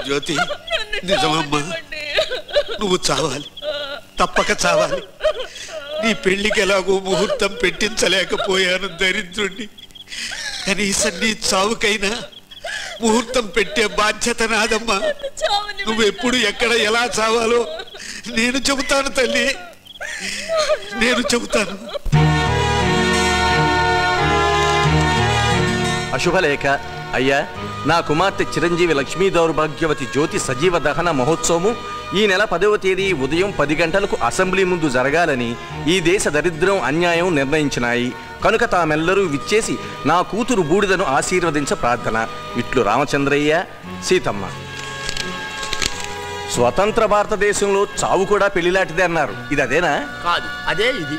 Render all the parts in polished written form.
జ్యోతి నిజమమ్మా, నువ్వు చావాలి, తప్పక చావాలి. నీ పెళ్లికి ఎలాగో ముహూర్తం పెట్టించలేకపోయాను దరిద్రుణ్ణి. కనీసం నీ చావుకైనా ముహూర్తం పెట్టే బాధ్యత నాదమ్మా. నువ్వెప్పుడు ఎక్కడ ఎలా చావాలో నేను చెబుతాను తల్లి, నేను చెబుతాను. అశుభలేఖ. అయ్యా, నా కుమార్తె చిరంజీవి లక్ష్మీ దౌర్భాగ్యవతి జ్యోతి సజీవ దహన మహోత్సవము ఈ నెల 10వ తేదీ ఉదయం 10 గంటలకు అసెంబ్లీ ముందు జరగాలని ఈ దేశ దరిద్రం అన్యాయం నిర్ణయించినాయి. కనుక తామెల్లరూ విచ్చేసి నా కూతురు బూడిదను ఆశీర్వదించ ప్రార్థన. ఇట్లు రామచంద్రయ్య, సీతమ్మ. స్వతంత్ర భారతదేశంలో చావు కూడా పెళ్లిలాంటిదే అన్నారు. ఇది అదేనా? కాదు, అదే ఇది.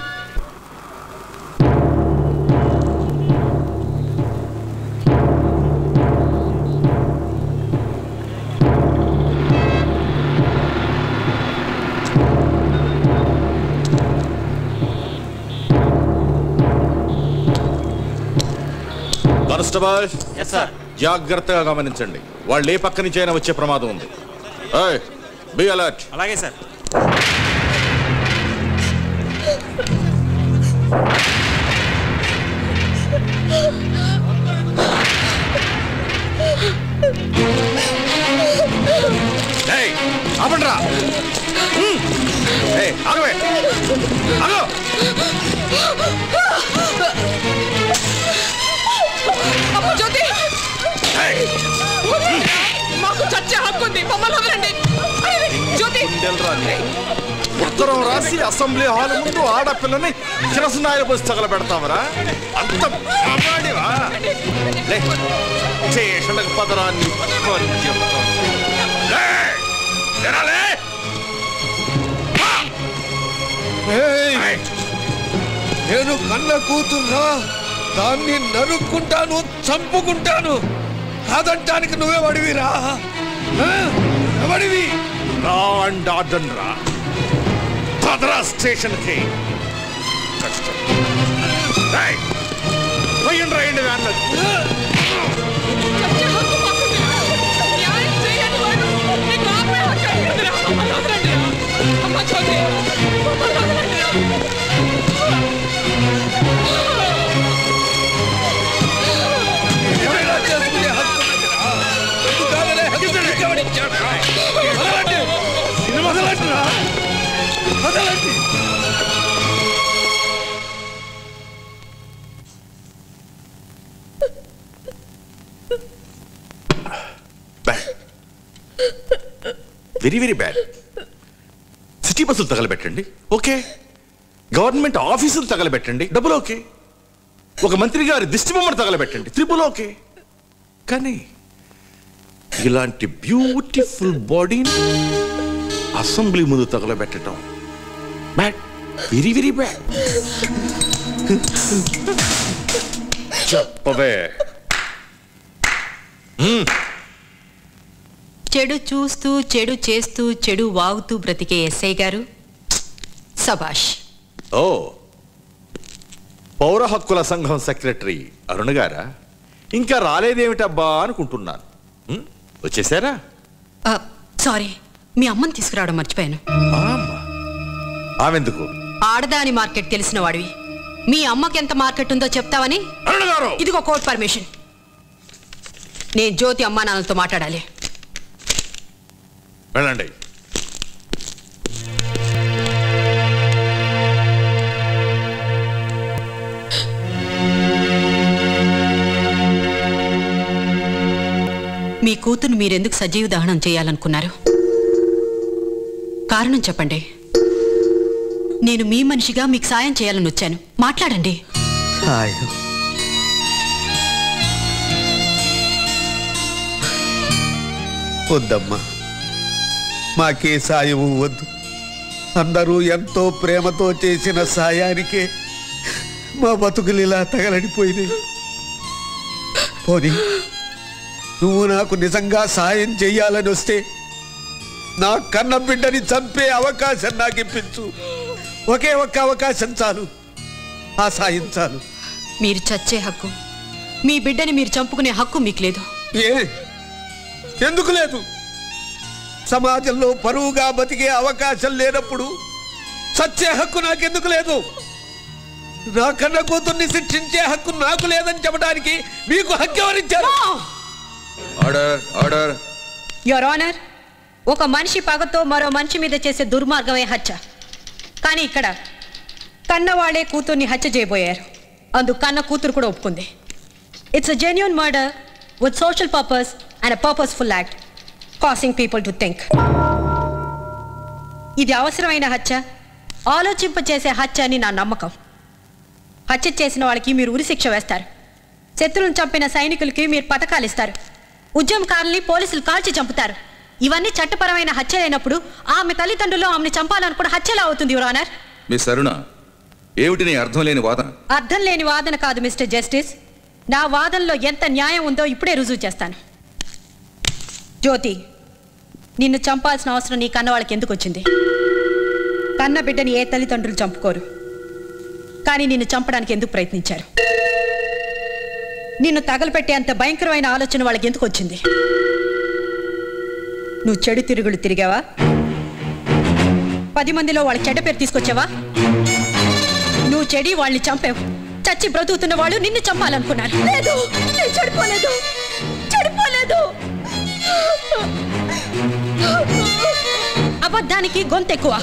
కానిస్టేబుల్, జాగ్రత్తగా గమనించండి. వాళ్ళు ఏ పక్క నుంచి అయినా వచ్చే ప్రమాదం ఉంది. Be alert. అలాగే సార్. ఆపండ్రా. ఆగవే, ఆగో. జ్యోతి, మాకు చచ్చే హక్కు ఉంది, మమ్మల్ని వదలండి. జ్యోతి, ఉత్తరం రాసి అసెంబ్లీ హాల్ ముందు ఆడపిల్లని కిరసనాయలు పోసి తగలబెడతావరా? అంత మాట్లాడివా? స్టేషన్లకు పదరాన్ని నేను కన్న కూతుర్రా, దాన్ని నరుక్కుంటాను, చంపుకుంటాను. కాదంటానికి నువ్వే వడివిరా, వడివి. రా అండ్ ఆర్డర్ రా, పదరా స్టేషన్కి. పోయండి రాయండి వ్యాన్లు. Very very bad. సిటీ బస్సులు తగలబెట్టండి, ఓకే. గవర్నమెంట్ ఆఫీసులు తగలబెట్టండి, డబుల్ ఓకే. ఒక మంత్రి గారి దిష్టి బొమ్మను తగలబెట్టండి, త్రిపుల్ ఓకే. కానీ ఇలాంటి బ్యూటిఫుల్ బాడీని అసెంబ్లీ ముందు తగలబెట్టడం బ్యాడ్, వెరీ వెరీ బ్యాడ్. చెప్పవే. చెడు చూస్తూ, చెడు చేస్తూ, చెడు వాగుతూ బ్రతికే ఎస్ఐ గారు, సభాష్. ఓ, పౌర హక్కుల సంఘం సెక్రటరీ అరుణ్ గారా? ఇంకా రాలేదేమిటబ్బా అనుకుంటున్నాను. వచ్చేసారా? సారీ, మీ అమ్మని తీసుకురావడం మర్చిపోయాను. ఆమెందుకు? ఆడదాని మార్కెట్ తెలిసిన వాడివి, మీ అమ్మకి ఎంత మార్కెట్ ఉందో చెప్తావని. ఇదిగో కోర్ట్ పర్మిషన్. నేను జ్యోతి అమ్మా నాన్నలతో మాట్లాడాలి. వెళ్ళండి. మీ కూతురు మీరెందుకు సజీవ దహనం చేయాలనుకున్నారు? కారణం చెప్పండి. నేను మీ మనిషిగా మీకు సాయం చేయాలని వచ్చాను. మాట్లాడండి. వద్దమ్మా, మాకే సాయం వద్దు. అందరూ ఎంతో ప్రేమతో చేసిన సాయానికే మా బతుకులు ఇలా తగలడిపోయినాయి. పోనీ నువ్వు నాకు నిజంగా సాయం చెయ్యాలని వస్తే నా కన్న బిడ్డని చంపే అవకాశం నాకు ఇప్పించు. ఒకే ఒక్క అవకాశం చాలు, ఆ సాయం చాలు. మీరు చచ్చే హక్కు, మీ బిడ్డని మీరు చంపుకునే హక్కు మీకు లేదు. ఎందుకు లేదు? సమాజంలో పరువుగా బతికే అవకాశం లేనప్పుడు సత్య హక్కు నాకెందుకు లేదు? నా కన్న కూతుర్ని శిక్షించే హక్కు నాకు లేదని చెప్పడానికి మీకు హక్కు ఎవరిచ్చారు? Order order. యువర్ ఆనర్, ఒక మనిషి పగతో మరో మనిషి మీద చేసే దుర్మార్గమే హత్య. కానీ ఇక్కడ కన్నవాళ్లే కూతుర్ని హత్య చేయబోయారు. అందుకు కన్న కూతురు కూడా ఒప్పుకుంది. It's a genuine murder with social purpose and a purposeful act causing people to think. ఇది అవసరమైన హత్య, ఆలోచింపచేసే హత్య అని నా నమ్మకం. హత్య చేసిన వాళ్ళకి మీరు ఉరిశిక్ష వేస్తారు. శత్రువులను చంపిన సైనికులకి మీరు పథకాలు ఇస్తారు. ఉద్యమకారుల్ని పోలీసులు కాల్చి చంపుతారు. ఇవన్నీ చట్టపరమైన హత్య అయినప్పుడు ఆమె తల్లిదండ్రులు ఆమెను చంపాలనుకున్న హత్యలా అవుతుంది యువర్ ఆనర్. మిస్ అరుణ, ఏమిటి నీ అర్థం లేని వాదన? అర్థం లేని వాదన కాదు మిస్టర్ జస్టిస్. నా వాదనలో ఎంత న్యాయం ఉందో ఇప్పుడే రుజువు చేస్తాను. జ్యోతి, నిన్ను చంపాల్సిన అవసరం నీ కన్నవాళ్ళకి ఎందుకు వచ్చింది? కన్న బిడ్డని ఏ తల్లిదండ్రులు చంపుకోరు. కానీ నిన్ను చంపడానికి ఎందుకు ప్రయత్నించారు? నిన్ను తగలపెట్టే అంత భయంకరమైన ఆలోచన వాళ్ళకి ఎందుకు వచ్చింది? నువ్వు చెడు తిరుగులు తిరిగావా? 10 మందిలో వాళ్ళ చెడ్డ పేరు తీసుకొచ్చావా? నువ్వు చెడి వాళ్ళని చంపావు. చచ్చి బ్రతుకుతున్న వాళ్ళు నిన్ను చంపాలనుకున్నారు. లేదు, నేను చెడిపోలేదు, చెడిపోలేదు. అబద్ధానికి గొంతెక్కువ.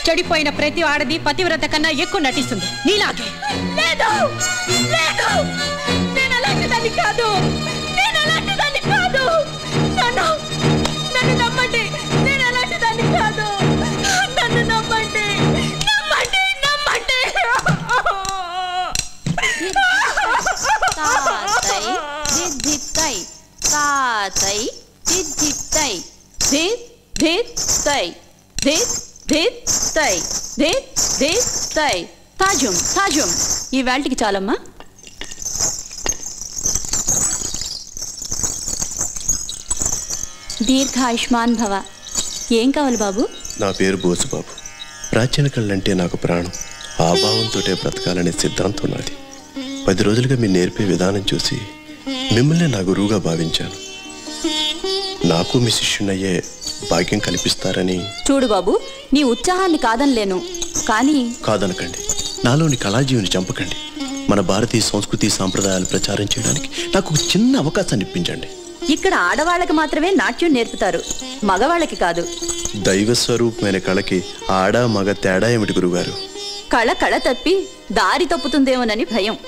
చెడిపోయిన ప్రతి ఆడది పతివ్రత కన్నా ఎక్కువ నటిస్తుంది నీలాగే. లేదు, లేదు, నేను అలాంటిదాన్ని కాదు, నేను అలాంటిదాన్ని కాదు. నన్ను నమ్మండి, నేను అలాంటిదాన్ని కాదు. నన్ను నమ్మండి, నమ్మండి, నమ్మండి. తాతై దిద్దిత్తై, తాతై దిద్దిత్తై, దిద్ దిత్తై, దిద్ దిత్తై, దిద్ దిత్తై. తాజుం తాజుం. ఈ వేల్టికి చాలమ్మా. దీర్ఘాయుష్మాన్ భవ. ఏం కావాలి బాబు? నా పేరు బోసుబాబు. ప్రాచీన కళ్ళంటే నాకు ప్రాణం. ఆ భావంతోటే బ్రతకాలనే సిద్ధాంతం నాది. 10 రోజులుగా మీరు నేర్పే విధానం చూసి మిమ్మల్ని నా గురువుగా భావించాను. నాకు మీ శిష్యునయ్యే భాగ్యం కల్పిస్తారని. చూడు బాబు, నీ ఉత్సాహాన్ని కాదనలేను, కానీ కాదనకండి. నాలోని కళాజీవిని చంపకండి. మన భారతీయ సంస్కృతి సాంప్రదాయాలు ప్రచారం చేయడానికి నాకు ఒక చిన్న అవకాశాన్ని ఇప్పించండి. ఇక్కడ ఆడవాళ్ళకి మాత్రమే నాట్యం నేర్పుతారు, మగవాళ్ళకి కాదు. దైవ స్వరూపమైన కళకి ఆడ మగ తేడా ఏమిటి గురుగారు? కళ కళ తప్పి దారి తప్పుతుందేమోనని భయం.